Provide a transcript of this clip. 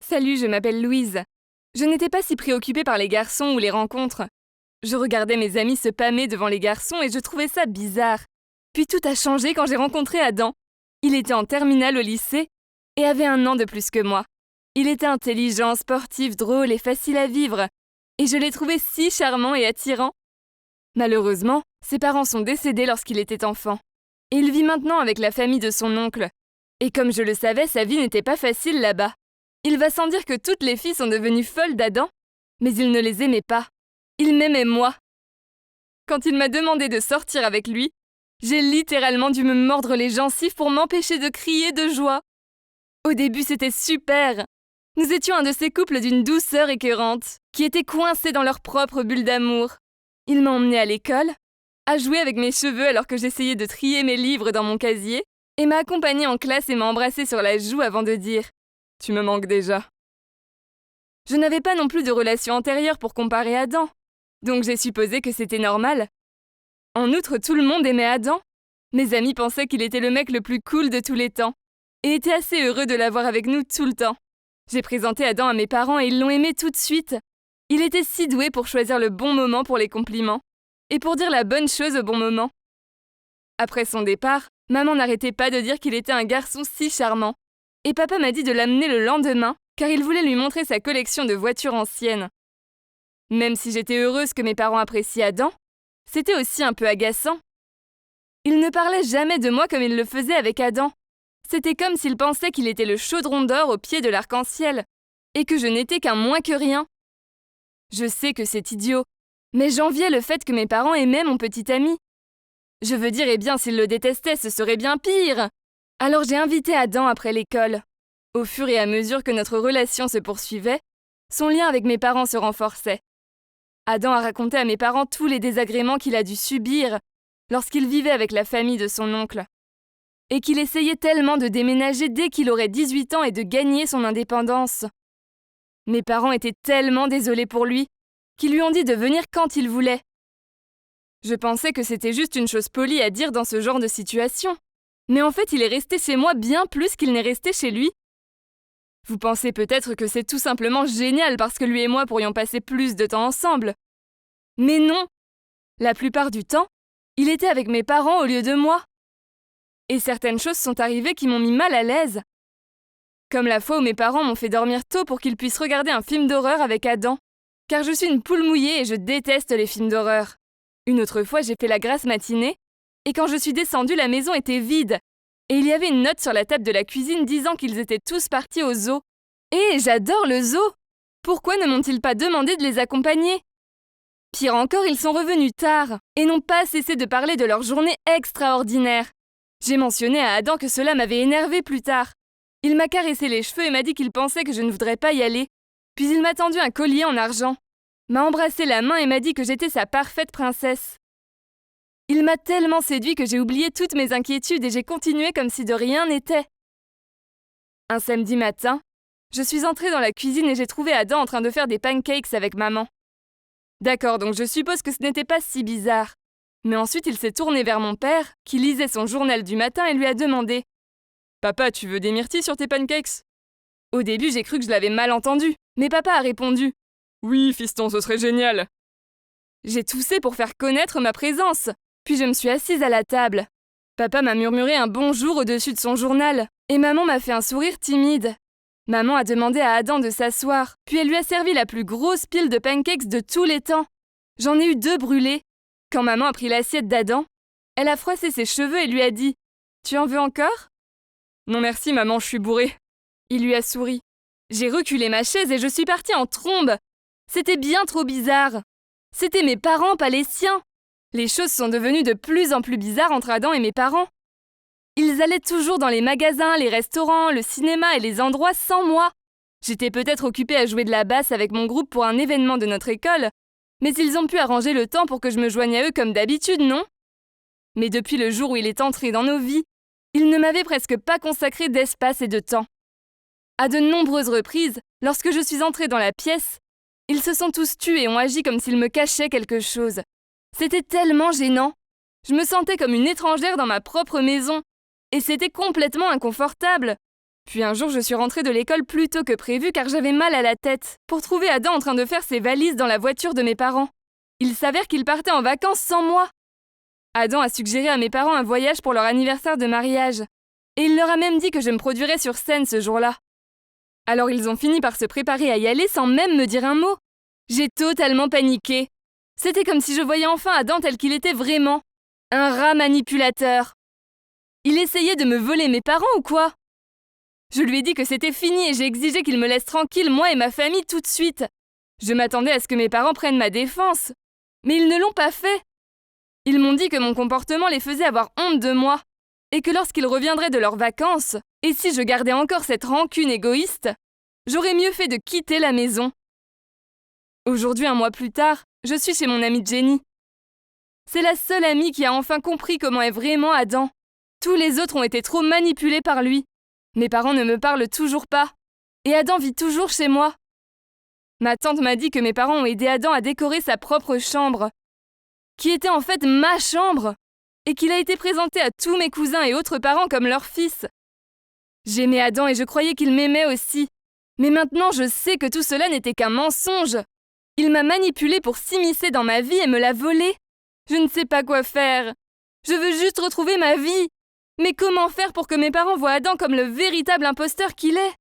Salut, je m'appelle Louise. Je n'étais pas si préoccupée par les garçons ou les rencontres. Je regardais mes amis se pâmer devant les garçons et je trouvais ça bizarre. Puis tout a changé quand j'ai rencontré Adam. Il était en terminale au lycée et avait 1 an de plus que moi. Il était intelligent, sportif, drôle et facile à vivre. Et je l'ai trouvé si charmant et attirant. Malheureusement, ses parents sont décédés lorsqu'il était enfant. Et il vit maintenant avec la famille de son oncle. Et comme je le savais, sa vie n'était pas facile là-bas. Il va sans dire que toutes les filles sont devenues folles d'Adam, mais il ne les aimait pas. Il m'aimait moi. Quand il m'a demandé de sortir avec lui, j'ai littéralement dû me mordre les gencives pour m'empêcher de crier de joie. Au début, c'était super. Nous étions un de ces couples d'une douceur écœurante, qui étaient coincés dans leur propre bulle d'amour. Il m'a emmenée à l'école, a joué avec mes cheveux alors que j'essayais de trier mes livres dans mon casier, et m'a accompagnée en classe et m'a embrassée sur la joue avant de dire « Tu me manques déjà ». Je n'avais pas non plus de relation antérieure pour comparer Adam, donc j'ai supposé que c'était normal. En outre, tout le monde aimait Adam. Mes amis pensaient qu'il était le mec le plus cool de tous les temps, et étaient assez heureux de l'avoir avec nous tout le temps. J'ai présenté Adam à mes parents et ils l'ont aimé tout de suite. Il était si doué pour choisir le bon moment pour les compliments, et pour dire la bonne chose au bon moment. Après son départ, maman n'arrêtait pas de dire qu'il était un garçon si charmant. Et papa m'a dit de l'amener le lendemain, car il voulait lui montrer sa collection de voitures anciennes. Même si j'étais heureuse que mes parents apprécient Adam, c'était aussi un peu agaçant. Il ne parlait jamais de moi comme il le faisait avec Adam. C'était comme s'il pensait qu'il était le chaudron d'or au pied de l'arc-en-ciel, et que je n'étais qu'un moins que rien. Je sais que c'est idiot, mais j'enviais le fait que mes parents aimaient mon petit ami. Je veux dire, eh bien, s'ils le détestaient, ce serait bien pire. Alors j'ai invité Adam après l'école. Au fur et à mesure que notre relation se poursuivait, son lien avec mes parents se renforçait. Adam a raconté à mes parents tous les désagréments qu'il a dû subir lorsqu'il vivait avec la famille de son oncle, et qu'il essayait tellement de déménager dès qu'il aurait 18 ans et de gagner son indépendance. Mes parents étaient tellement désolés pour lui qu'ils lui ont dit de venir quand il voulait. Je pensais que c'était juste une chose polie à dire dans ce genre de situation. Mais en fait, il est resté chez moi bien plus qu'il n'est resté chez lui. Vous pensez peut-être que c'est tout simplement génial parce que lui et moi pourrions passer plus de temps ensemble. Mais non! La plupart du temps, il était avec mes parents au lieu de moi. Et certaines choses sont arrivées qui m'ont mis mal à l'aise. Comme la fois où mes parents m'ont fait dormir tôt pour qu'ils puissent regarder un film d'horreur avec Adam. Car je suis une poule mouillée et je déteste les films d'horreur. Une autre fois, j'ai fait la grasse matinée, et quand je suis descendue, la maison était vide. Et il y avait une note sur la table de la cuisine disant qu'ils étaient tous partis au zoo. Et j'adore le zoo! Pourquoi ne m'ont-ils pas demandé de les accompagner? Pire encore, ils sont revenus tard, et n'ont pas cessé de parler de leur journée extraordinaire. J'ai mentionné à Adam que cela m'avait énervé plus tard. Il m'a caressé les cheveux et m'a dit qu'il pensait que je ne voudrais pas y aller. Puis il m'a tendu un collier en argent, m'a embrassé la main et m'a dit que j'étais sa parfaite princesse. Il m'a tellement séduit que j'ai oublié toutes mes inquiétudes et j'ai continué comme si de rien n'était. Un samedi matin, je suis entrée dans la cuisine et j'ai trouvé Adam en train de faire des pancakes avec maman. D'accord, donc je suppose que ce n'était pas si bizarre. Mais ensuite, il s'est tourné vers mon père, qui lisait son journal du matin et lui a demandé « Papa, tu veux des myrtilles sur tes pancakes ?» Au début, j'ai cru que je l'avais mal entendu, mais papa a répondu « Oui, fiston, ce serait génial !» J'ai toussé pour faire connaître ma présence, puis je me suis assise à la table. Papa m'a murmuré un bonjour au-dessus de son journal, et maman m'a fait un sourire timide. Maman a demandé à Adam de s'asseoir, puis elle lui a servi la plus grosse pile de pancakes de tous les temps. J'en ai eu 2 brûlés. Quand maman a pris l'assiette d'Adam, elle a froissé ses cheveux et lui a dit « Tu en veux encore ?»« Non merci maman, je suis bourrée. » Il lui a souri. J'ai reculé ma chaise et je suis partie en trombe. C'était bien trop bizarre. C'étaient mes parents, pas les siens. Les choses sont devenues de plus en plus bizarres entre Adam et mes parents. Ils allaient toujours dans les magasins, les restaurants, le cinéma et les endroits sans moi. J'étais peut-être occupée à jouer de la basse avec mon groupe pour un événement de notre école, mais ils ont pu arranger le temps pour que je me joigne à eux comme d'habitude, non? Mais depuis le jour où il est entré dans nos vies, ils ne m'avaient presque pas consacré d'espace et de temps. À de nombreuses reprises, lorsque je suis entrée dans la pièce, ils se sont tous tus et ont agi comme s'ils me cachaient quelque chose. C'était tellement gênant. Je me sentais comme une étrangère dans ma propre maison. Et c'était complètement inconfortable. Puis un jour, je suis rentrée de l'école plus tôt que prévu car j'avais mal à la tête pour trouver Adam en train de faire ses valises dans la voiture de mes parents. Il s'avère qu'il partait en vacances sans moi. Adam a suggéré à mes parents un voyage pour leur anniversaire de mariage. Et il leur a même dit que je me produirais sur scène ce jour-là. Alors ils ont fini par se préparer à y aller sans même me dire un mot. J'ai totalement paniqué. C'était comme si je voyais enfin Adam tel qu'il était vraiment. Un rat manipulateur. Il essayait de me voler mes parents ou quoi? Je lui ai dit que c'était fini et j'ai exigé qu'il me laisse tranquille, moi et ma famille, tout de suite. Je m'attendais à ce que mes parents prennent ma défense. Mais ils ne l'ont pas fait. Ils m'ont dit que mon comportement les faisait avoir honte de moi. Et que lorsqu'ils reviendraient de leurs vacances, et si je gardais encore cette rancune égoïste, j'aurais mieux fait de quitter la maison. Aujourd'hui, un mois plus tard, je suis chez mon amie Jenny. C'est la seule amie qui a enfin compris comment est vraiment Adam. Tous les autres ont été trop manipulés par lui. Mes parents ne me parlent toujours pas. Et Adam vit toujours chez moi. Ma tante m'a dit que mes parents ont aidé Adam à décorer sa propre chambre, qui était en fait ma chambre, et qu'il a été présenté à tous mes cousins et autres parents comme leur fils. J'aimais Adam et je croyais qu'il m'aimait aussi. Mais maintenant, je sais que tout cela n'était qu'un mensonge. Il m'a manipulée pour s'immiscer dans ma vie et me l'a volée. Je ne sais pas quoi faire. Je veux juste retrouver ma vie. Mais comment faire pour que mes parents voient Adam comme le véritable imposteur qu'il est?